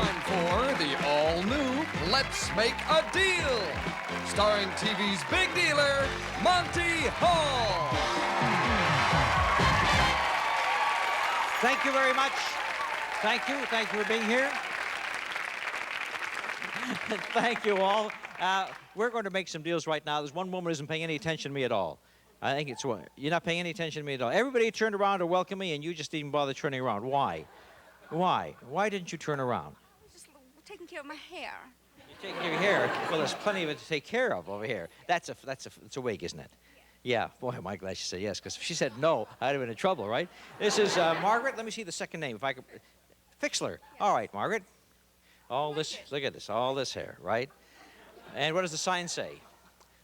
time for the all-new Let's Make a Deal, starring TV's big dealer, Monty Hall. Thank you very much. Thank you for being here. Thank you all. We're going to make some deals right now. There's one woman who isn't paying any attention to me at all. I think it's what? You're not paying any attention to me at all. Everybody turned around to welcome me, and you just didn't bother turning around. Why? Why? Why didn't you turn around? I'm just taking care of my hair. You're taking care of your hair? Well, there's plenty of it to take care of over here. It's a wig, isn't it? Yeah. Boy, am I glad she said yes, because if she said no, I'd have been in trouble, right? This is Margaret. Let me see the second name, if I could. Fixler. All right, Margaret. All this, look at this, all this hair, right? And what does the sign say?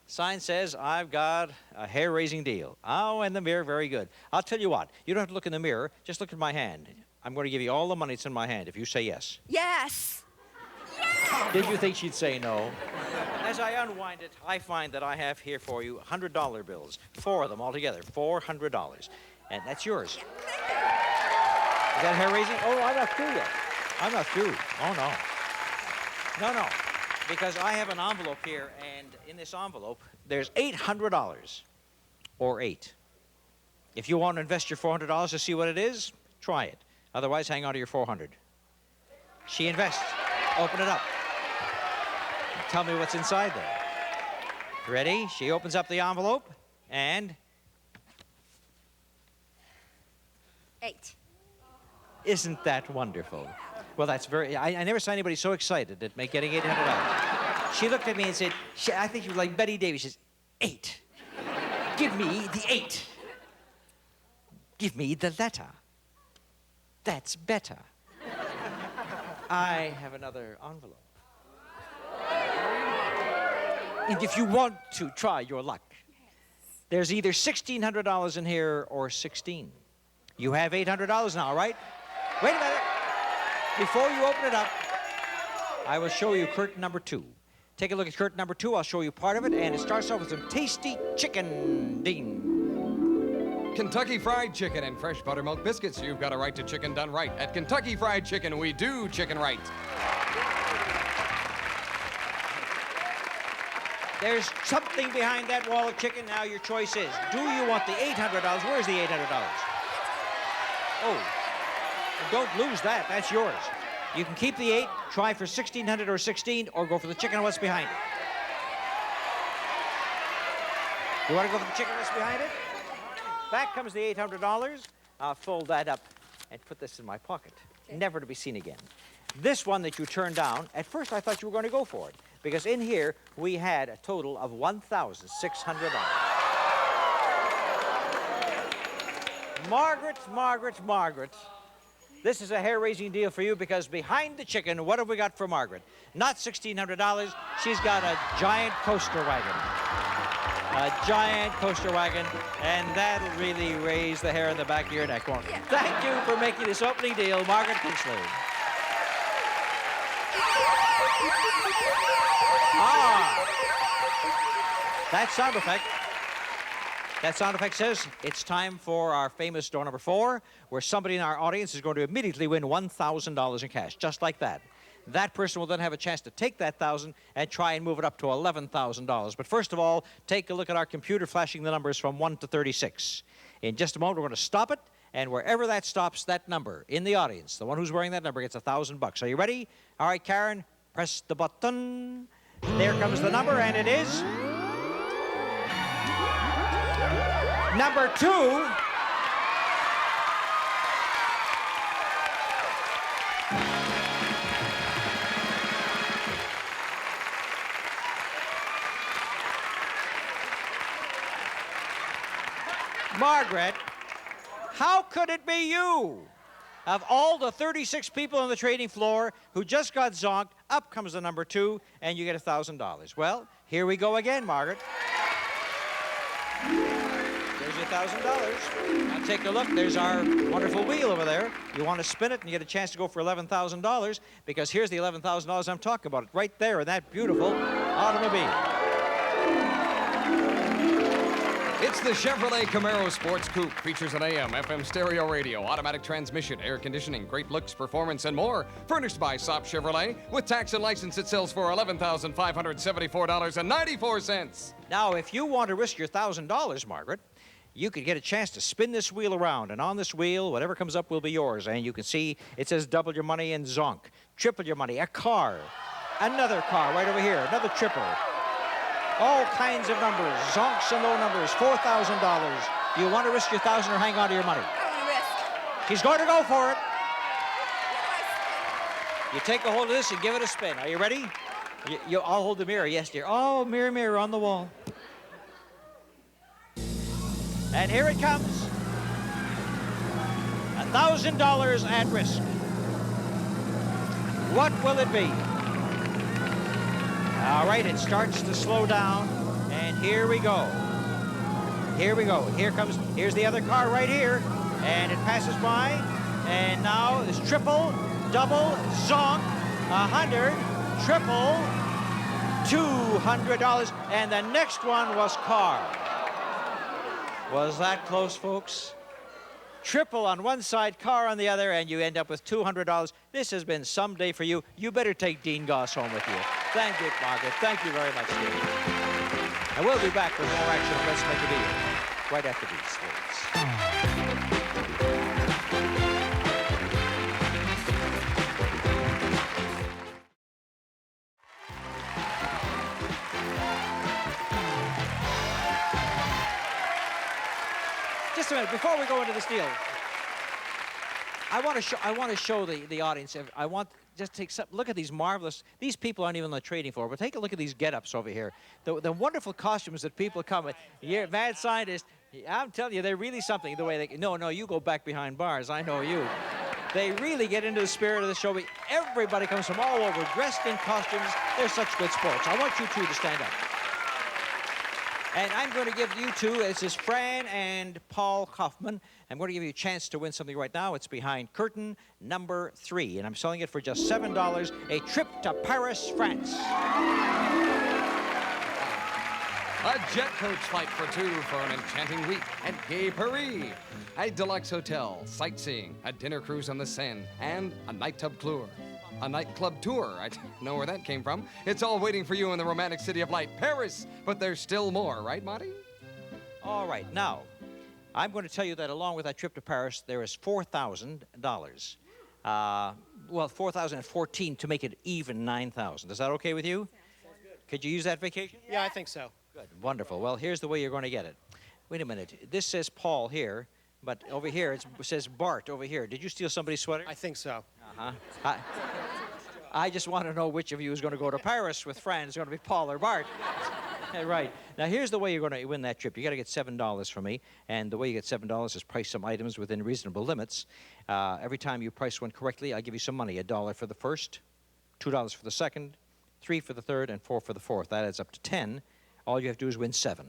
Sign says, I've got a hair-raising deal. Oh, and the mirror, very good. I'll tell you what, you don't have to look in the mirror, just look at my hand. I'm going to give you all the money that's in my hand if you say yes. Yes. Yes. Did you think she'd say no? As I unwind it, I find that I have here for you $100 bills, 4 of them altogether, $400. And that's yours. Yeah, Is that hair-raising? Oh, I'm not through yet. I'm not through. Oh, no. No. Because I have an envelope here, and in this envelope, there's $800, or 8. If you want to invest your $400 to see what it is, try it. Otherwise, hang on to your 400. She invests. Open it up. Tell me what's inside there. Ready? She opens up the envelope, and 8. Isn't that wonderful? Well, that's very... I never saw anybody so excited at getting $800. She looked at me and said, I think she was like Betty Davis. She says, 8. Give me the 8. Give me the letter. That's better. I have another envelope. And if you want to try your luck, there's either $1,600 in here or 16. You have $800 now, right? Wait a minute. Before you open it up, I will show you curtain number 2. Take a look at curtain number 2. I'll show you part of it, and it starts off with some tasty chicken. Ding. Kentucky Fried Chicken and fresh buttermilk biscuits. You've got a right to chicken done right. At Kentucky Fried Chicken, we do chicken right. There's something behind that wall of chicken. Now your choice is, do you want the $800? Where's the $800? Oh, don't lose that. That's yours. You can keep the 8, try for 1,600 or 16, or go for the chicken and what's behind it. You want to go for the chicken and what's behind it? Back comes the $800. I'll fold that up and put this in my pocket, never to be seen again. This one that you turned down, at first I thought you were going to go for it, because in here we had a total of $1,600. Margaret. This is a hair-raising deal for you, because behind the chicken, what have we got for Margaret? Not $1,600. She's got a giant coaster wagon. A giant coaster wagon, and that'll really raise the hair on the back of your neck, won't it? Yeah. Thank you for making this opening deal, Margaret Kinsley. That sound effect. That sound effect says it's time for our famous door number 4, where somebody in our audience is going to immediately win $1,000 in cash, just like that. That person will then have a chance to take that $1,000 and try and move it up to $11,000. But first of all, take a look at our computer flashing the numbers from 1 to 36. In just a moment, we're going to stop it, and wherever that stops, that number in the audience, the one who's wearing that number gets $1,000. Are you ready? All right, Karen, press the button. There comes the number, and it is number 2. Margaret, how could it be you? Of all the 36 people on the trading floor who just got zonked, up comes the number 2, and you get $1,000. Well, here we go again, Margaret. There's your $1,000. Now take a look. There's our wonderful wheel over there. You want to spin it and you get a chance to go for $11,000, because here's the $11,000 I'm talking about. Right there in that beautiful automobile. It's the Chevrolet Camaro Sports Coupe. Features an AM, FM stereo radio, automatic transmission, air conditioning, great looks, performance, and more. Furnished by Sop Chevrolet. With tax and license, it sells for $11,574.94. Now, if you want to risk your $1,000, Margaret, you could get a chance to spin this wheel around, and on this wheel, whatever comes up will be yours. And you can see it says double your money in Zonk, triple your money, a car, another car right over here, another triple. All kinds of numbers, zonks and low numbers, $4,000. Do you want to risk your 1,000 or hang on to your money? I want to risk. She's going to go for it. Where You take a hold of this and give it a spin. Are you ready? I'll hold the mirror. Yes, dear. Oh, mirror, mirror on the wall. And here it comes. $1,000 at risk. What will it be? All right, it starts to slow down, and here we go. Here we go. Here's the other car right here, and it passes by, and now it's triple, double, zonk, 100, triple, $200, and the next one was car. Was that close, folks? Triple on one side, car on the other, and you end up with $200. This has been some day for you. You better take Dean Goss home with you. Thank you, Margaret. Thank you very much, Dean. And we'll be back with more action on Let's Make a Deal right after these words. Just a minute, before we go into this deal, I want to show the audience. I want just take some look at these marvelous. These people aren't even on the trading floor, but take a look at these get-ups over here. The wonderful costumes that people come with. You're mad scientist. I'm telling you, they're really something. The way they no, you go back behind bars. I know you. They really get into the spirit of the show. Everybody comes from all over, dressed in costumes. They're such good sports. I want you two to stand up. And I'm going to give you two, this is Fran and Paul Kaufman. I'm going to give you a chance to win something right now. It's behind curtain number 3, and I'm selling it for just $7. A trip to Paris, France. A jet coach flight for 2 for an enchanting week at Gay Paris. A deluxe hotel, sightseeing, a dinner cruise on the Seine, and a nightclub tour. A nightclub tour. I don't know where that came from. It's all waiting for you in the romantic city of light, Paris. But there's still more, right, Monty? All right. Now, I'm going to tell you that along with that trip to Paris, there is $4,000. Well, $4,014 to make it even $9,000. Is that okay with you? Sounds good. Could you use that vacation? Yeah, I think so. Good. Wonderful. Well, here's the way you're going to get it. Wait a minute. This says Paul here, but over here it says Bart over here. Did you steal somebody's sweater? I think so. Uh-huh. I just want to know which of you is going to go to Paris with Fran. It's going to be Paul or Bart. Right. Now, here's the way you're going to win that trip. You got to get $7 from me, and the way you get $7 is price some items within reasonable limits. Every time you price one correctly, I give you some money. $1 for the first, $2 for the second, $3 for the third, and $4 for the fourth. That adds up to 10. All you have to do is win 7.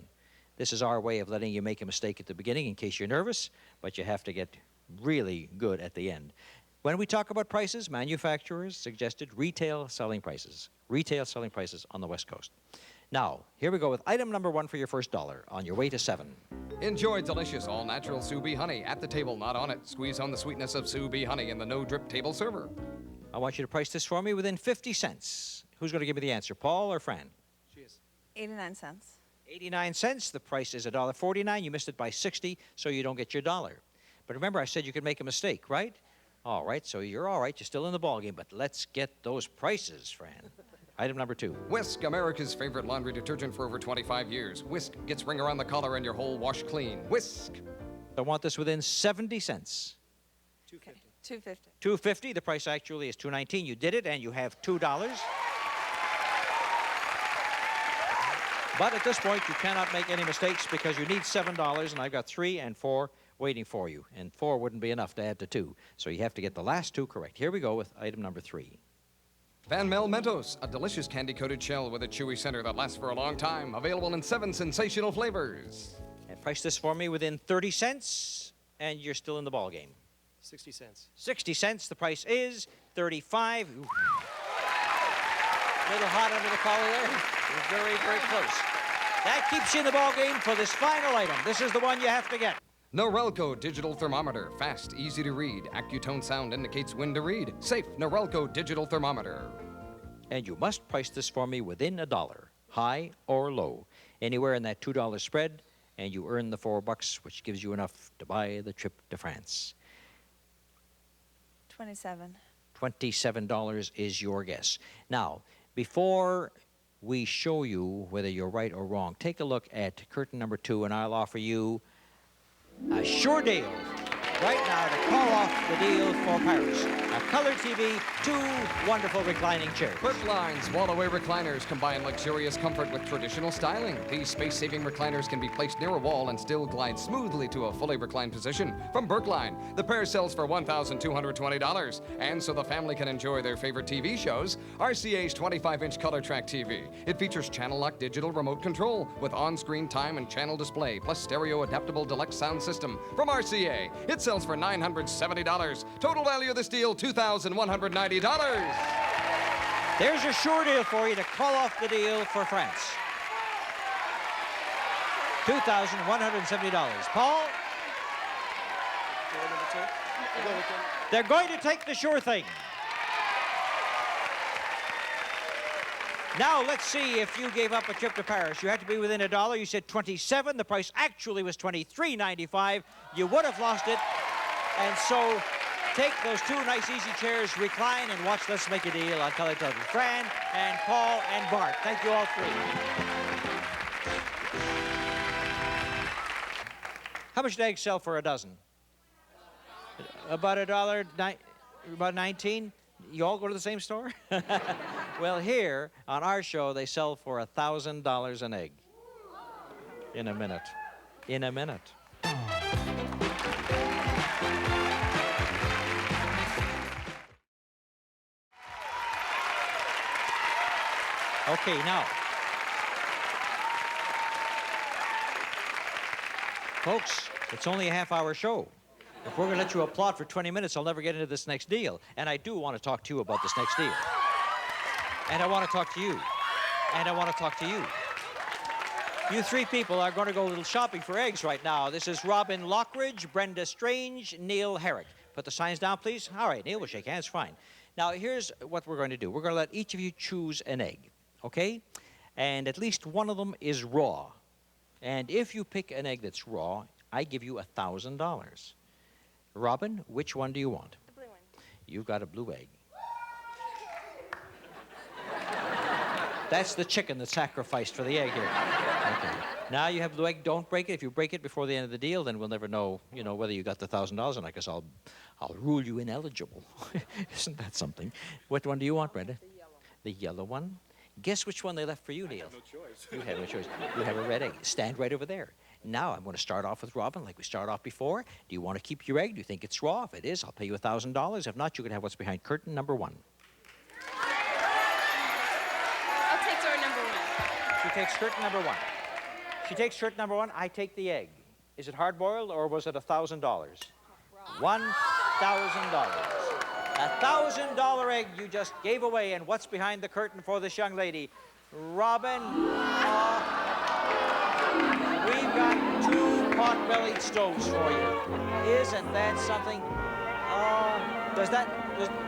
This is our way of letting you make a mistake at the beginning in case you're nervous, but you have to get really good at the end. When we talk about prices, manufacturers suggested retail selling prices. Retail selling prices on the West Coast. Now, here we go with item number 1 for your first $1 on your way to 7. Enjoy delicious all-natural Sous Bee honey at the table, not on it. Squeeze on the sweetness of Sous Bee honey in the no-drip table server. I want you to price this for me within 50 cents. Who's going to give me the answer, Paul or Fran? She is. 89 cents. 89 cents. The price is $1.49. You missed it by 60, so you don't get your $1. But remember, I said you could make a mistake, right? All right, so you're all right. You're still in the ballgame, but let's get those prices, Fran. Item number 2. Whisk, America's favorite laundry detergent for over 25 years. Whisk gets ring around the collar and your whole wash clean. Whisk. I want this within 70 cents. $2.50. $2.50. $2.50. The price actually is $2.19. You did it, and you have $2. But at this point, you cannot make any mistakes because you need $7, and I've got 3 and 4 waiting for you. And 4 wouldn't be enough to add to 2. So you have to get the last 2 correct. Here we go with item number 3. Van Mel Mentos, a delicious candy-coated shell with a chewy center that lasts for a long time. Available in 7 sensational flavors. And price this for me within 30 cents, and you're still in the ballgame. 60 cents. 60 cents. The price is 35. Ooh. A little hot under the collar there. It was very, very close. That keeps you in the ball game for this final item. This is the one you have to get. Norelco digital thermometer. Fast, easy to read. Accutone sound indicates when to read. Safe Norelco digital thermometer. And you must price this for me within $1, high or low. Anywhere in that $2 spread, and you earn the $4, which gives you enough to buy the trip to France. 27. $27 is your guess. Now, before we show you whether you're right or wrong, take a look at curtain number 2, and I'll offer you a sure deal right now to call off the deal for Paris. A color TV, 2 wonderful reclining chairs. Brookline's wall-away recliners combine luxurious comfort with traditional styling. These space-saving recliners can be placed near a wall and still glide smoothly to a fully reclined position. From Brookline, the pair sells for $1,220. And so the family can enjoy their favorite TV shows, RCA's 25-inch color track TV. It features channel-lock digital remote control with on-screen time and channel display, plus stereo adaptable deluxe sound system. From RCA, it sells for $970. Total value of this deal, $2,190. There's a sure deal for you to call off the deal for France. $2,170. Paul? Door number 2. We'll go with them. They're going to take the sure thing. Now, let's see if you gave up a trip to Paris. You had to be within $1. You said 27. The price actually was $23.95. You would have lost it. And so, take those 2 nice, easy chairs, recline, and watch Let's Make a Deal on color television. Fran and Paul and Bart. Thank you all 3. How much do eggs sell for a dozen? About $1, about 19. You all go to the same store? Well, here on our show, they sell for $1,000 an egg. In a minute. In a minute. Okay, now. Folks, it's only a half-hour show. If we're going to let you applaud for 20 minutes, I'll never get into this next deal. And I do want to talk to you about this next deal. And I want to talk to you. And I want to talk to you. You 3 people are going to go a little shopping for eggs right now. This is Robin Lockridge, Brenda Strange, Neil Herrick. Put the signs down, please. All right, Neil, we'll shake hands. Fine. Now, here's what we're going to do. We're going to let each of you choose an egg, okay? And at least one of them is raw. And if you pick an egg that's raw, I give you $1,000. Robin, which one do you want? The blue one. You've got a blue egg. That's the chicken that's sacrificed for the egg here. Okay. Now you have blue egg. Don't break it. If you break it before the end of the deal, then we'll never know, whether you got the $1,000, and I guess I'll rule you ineligible. Isn't that something? What one do you want, Brenda? The yellow. The yellow one? Guess which one they left for you, Neil. I have no choice. You have no choice. You have a red egg. Stand right over there. Now I'm going to start off with Robin like we started off before. Do you want to keep your egg? Do you think it's raw? If it is, I'll pay you $1,000. If not, you can have what's behind curtain number 1. I'll take door number 1. She takes curtain number 1. She takes curtain number 1. I take the egg. Is it hard-boiled or was it $1,000? $1,000. $1,000 egg you just gave away. And what's behind the curtain for this young lady? Robin, we've got 2 pot-bellied stoves for you. Isn't that something?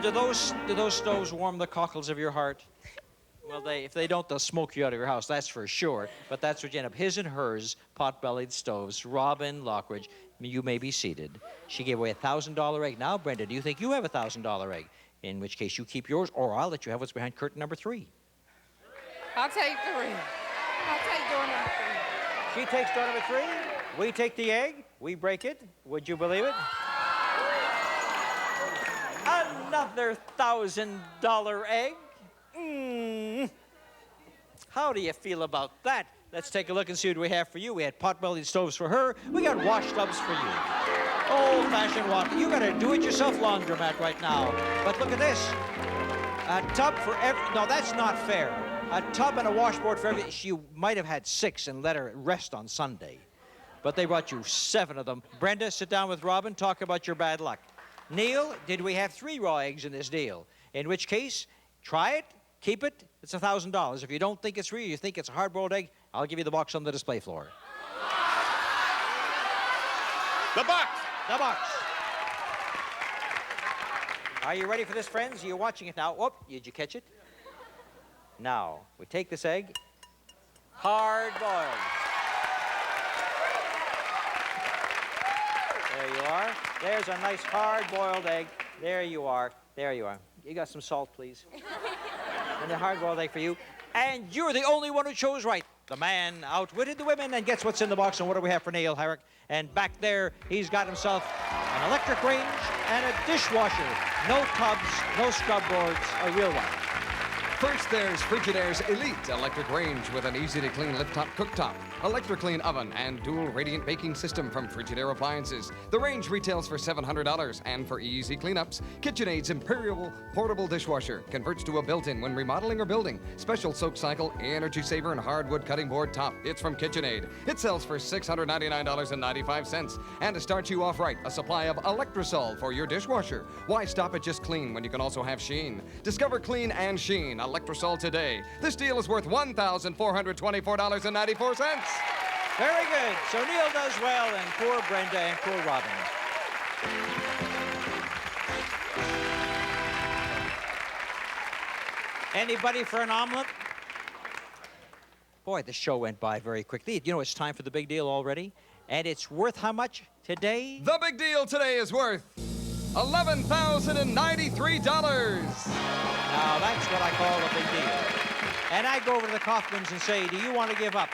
Do those stoves warm the cockles of your heart? Well, if they don't, they'll smoke you out of your house, that's for sure. But that's what you end up. His and hers pot-bellied stoves. Robin Lockridge, you may be seated. She gave away a $1,000 egg. Now, Brenda, do you think you have a $1,000 egg? In which case, you keep yours, or I'll let you have what's behind curtain number 3. I'll take 3. I'll take door number 3. She takes door number 3. We take the egg. We break it. Would you believe it? Another $1,000 egg. How do you feel about that? Let's take a look and see what we have for you. We had pot-bellied stoves for her. We got wash tubs for you. Old-fashioned water. You got a do-it-yourself laundromat right now. But look at this. A tub for every... No, that's not fair. A tub and a washboard for every... She might have had 6 and let her rest on Sunday. But they brought you 7 of them. Brenda, sit down with Robin. Talk about your bad luck. Neil, did we have 3 raw eggs in this deal? In which case, try it, keep it. It's $1,000. If you don't think it's real, you think it's a hard-boiled egg, I'll give you the box on the display floor. The box. The box. Are you ready for this, friends? You're watching it now. Whoop, did you catch it? Now, we take this egg, hard boiled. There you are. There's a nice hard-boiled egg. There you are. There you are. You got some salt, please? And a hard-boiled egg for you. And you're the only one who chose right. The man outwitted the women and gets what's in the box. And what do we have for Neil Herrick? And back there, he's got himself an electric range and a dishwasher. No tubs, no scrub boards, a real one. First, there's Frigidaire's Elite electric range with an easy-to-clean lip-top cooktop, electro-clean oven, and dual radiant baking system from Frigidaire Appliances. The range retails for $700, and for easy cleanups, KitchenAid's Imperial portable dishwasher converts to a built-in when remodeling or building. Special soak cycle, energy saver, and hardwood cutting board top. It's from KitchenAid. It sells for $699.95. And to start you off right, a supply of Electrosol for your dishwasher. Why stop at just clean when you can also have sheen? Discover clean and sheen Electrosol today. This deal is worth $1,424.94. Very good. So Neil does well, and poor Brenda and poor Robin. Anybody for an omelet? Boy, the show went by very quickly. You know, it's time for the big deal already. And it's worth how much today? The big deal today is worth $11,093. Now, that's what I call a big deal. And I go over to the Kaufmans and say, do you want to give up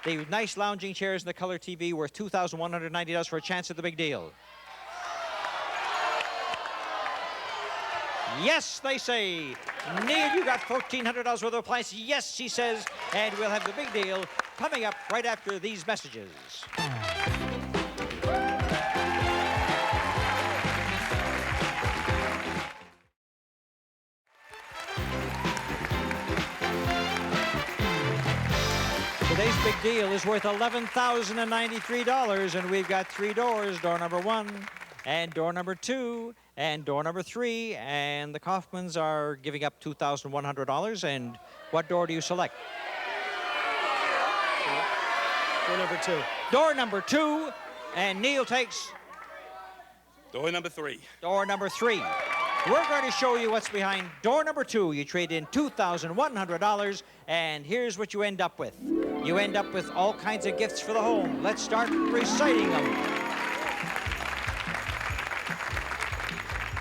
the nice lounging chairs and the color TV worth $2,190 for a chance at the big deal? Yes, they say. Neil, you got $1,400 worth of appliances. Yes, he says. And we'll have the big deal coming up right after these messages. Today's big deal is worth $11,093, and we've got 3 doors. Door number 1, and door number 2, and door number 3, and the Kaufmans are giving up $2,100. And what door do you select? Door number 2. Door number 2, and Neil takes Door number 3. door number 3. We're going to show you what's behind door number 2. You trade in $2,100, and here's what you end up with. You end up with all kinds of gifts for the home. Let's start reciting them.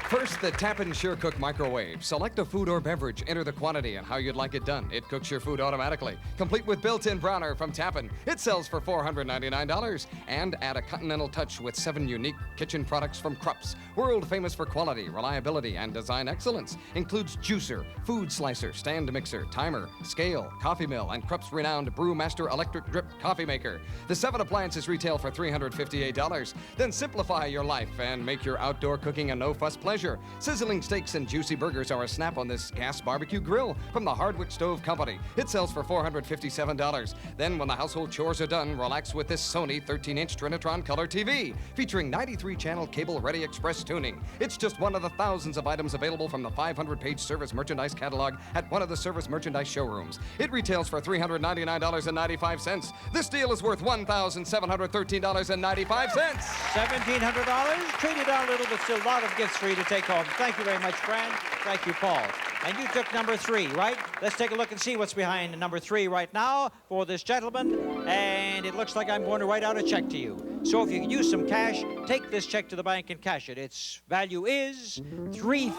First, the Tappan Sure Cook microwave. Select a food or beverage, enter the quantity and how you'd like it done. It cooks your food automatically, complete with built-in browner from Tappan. It sells for $499. And add a continental touch with 7 unique kitchen products from Krupp's. World famous for quality, reliability, and design excellence. Includes juicer, food slicer, stand mixer, timer, scale, coffee mill, and Krupp's renowned Brewmaster electric drip coffee maker. The 7 appliances retail for $358. Then simplify your life and make your outdoor cooking a no-fuss pleasure. Sizzling steaks and juicy burgers are a snap on this gas barbecue grill from the Hardwick Stove Company. It sells for $457. Then when the household chores are done, relax with this Sony 13-inch Trinitron Color TV, featuring 93-channel cable-ready express tuning. It's just one of the thousands of items available from the 500-page service merchandise catalog at one of the service merchandise showrooms. It retails for $399.95. This deal is worth $1,713.95. $1,700. Treat it out a little, but still a lot of gifts for you to take home. Thank you very much, Fran. Thank you, Paul. And you took number 3, right? Let's take a look and see what's behind number 3 right now for this gentleman. And it looks like I'm going to write out a check to you. So if you can use some cash, take this check to the bank and cash it. Its value is $3,721.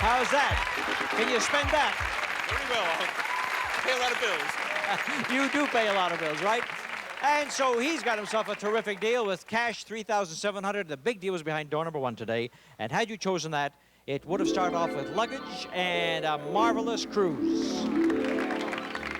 How's that? Can you spend that? Very well. I pay a lot of bills. You do pay a lot of bills, right? And so he's got himself a terrific deal with cash, $3,700. The big deal was behind door number 1 today. And had you chosen that, it would have started off with luggage and a marvelous cruise.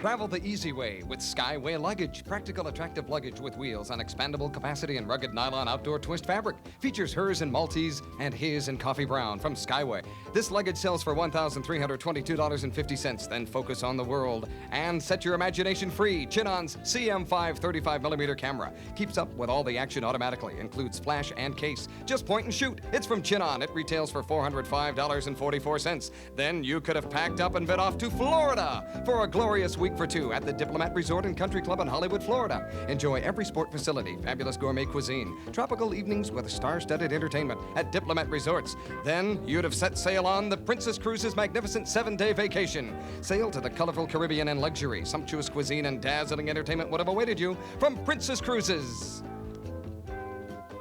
Travel the easy way with Skyway Luggage. Practical, attractive luggage with wheels on expandable capacity and rugged nylon outdoor twist fabric. Features hers in Maltese and his in coffee brown from Skyway. This luggage sells for $1,322.50. Then focus on the world and set your imagination free. Chinon's CM5 35mm camera keeps up with all the action automatically. Includes flash and case. Just point and shoot. It's from Chinon. It retails for $405.44. Then you could have packed up and been off to Florida for a glorious week for two at the Diplomat Resort and Country Club in Hollywood, Florida. Enjoy every sport facility, fabulous gourmet cuisine, tropical evenings with star-studded entertainment at Diplomat Resorts. Then you'd have set sail on the Princess Cruises' magnificent 7-day vacation. Sail to the colorful Caribbean in luxury, sumptuous cuisine and dazzling entertainment would have awaited you from Princess Cruises.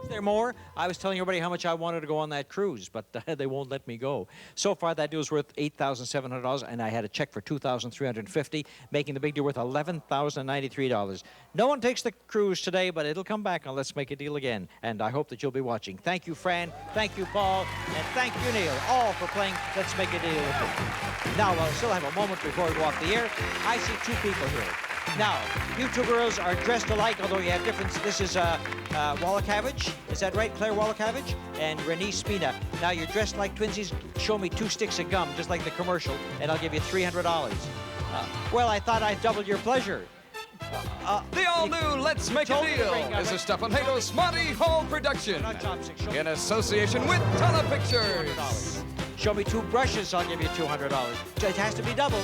Is there more? I was telling everybody how much I wanted to go on that cruise, but they won't let me go. So far, that deal was worth $8,700, and I had a check for $2,350, making the big deal worth $11,093. No one takes the cruise today, but it'll come back on Let's Make a Deal again, and I hope that you'll be watching. Thank you, Fran. Thank you, Paul. And thank you, Neil, all for playing Let's Make a Deal with me. Now, I'll still have a moment before we go off the air. I see two people here. Now, you two girls are dressed alike, although you have difference. This is Wallacavage. Is that right, Claire Wallacavage? And Renee Spina. Now, you're dressed like twinsies. Show me 2 sticks of gum, just like the commercial, and I'll give you $300. Well, I thought I'd double your pleasure. The all-new Let's Make a Deal is a Stefanato's Monty Hall production in association with Telepictures. Show me 2 brushes, I'll give you $200. It has to be double.